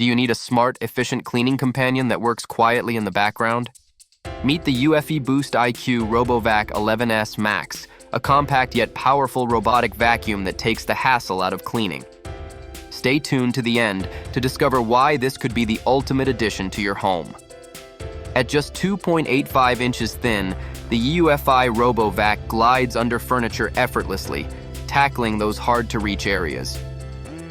Do you need a smart, efficient cleaning companion that works quietly in the background? Meet the Eufy BoostIQ RoboVac 11S Max, a compact yet powerful robotic vacuum that takes the hassle out of cleaning. Stay tuned to the end to discover why this could be the ultimate addition to your home. At just 2.85 inches thin, the Eufy RoboVac glides under furniture effortlessly, tackling those hard-to-reach areas.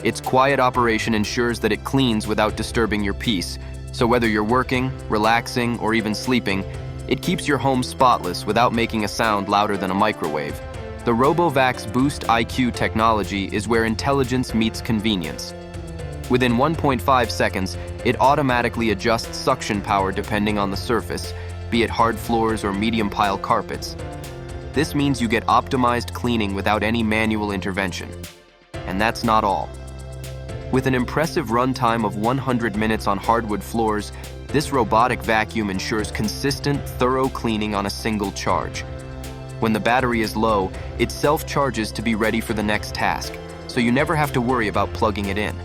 Its quiet operation ensures that it cleans without disturbing your peace, so whether you're working, relaxing, or even sleeping, it keeps your home spotless without making a sound louder than a microwave. The RoboVac's BoostIQ technology is where intelligence meets convenience. Within 1.5 seconds, it automatically adjusts suction power depending on the surface, be it hard floors or medium-pile carpets. This means you get optimized cleaning without any manual intervention. And that's not all. With an impressive runtime of 100 minutes on hardwood floors, this robotic vacuum ensures consistent, thorough cleaning on a single charge. When the battery is low, it self-charges to be ready for the next task, so you never have to worry about plugging it in.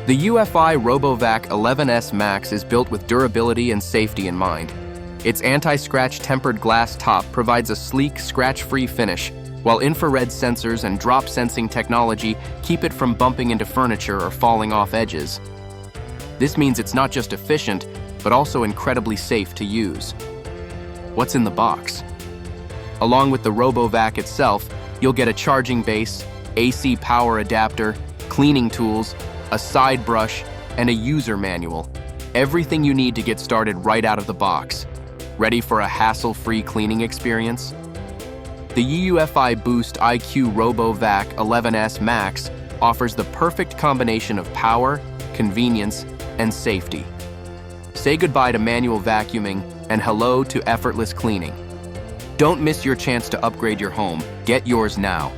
The Eufy RoboVac 11S Max is built with durability and safety in mind. Its anti-scratch tempered glass top provides a sleek, scratch-free finish, while infrared sensors and drop sensing technology keep it from bumping into furniture or falling off edges. This means it's not just efficient, but also incredibly safe to use. What's in the box? Along with the RoboVac itself, you'll get a charging base, AC power adapter, cleaning tools, a side brush, and a user manual. Everything you need to get started right out of the box. Ready for a hassle-free cleaning experience? The Eufy BoostIQ RoboVac 11S Max offers the perfect combination of power, convenience, and safety. Say goodbye to manual vacuuming and hello to effortless cleaning. Don't miss your chance to upgrade your home. Get yours now.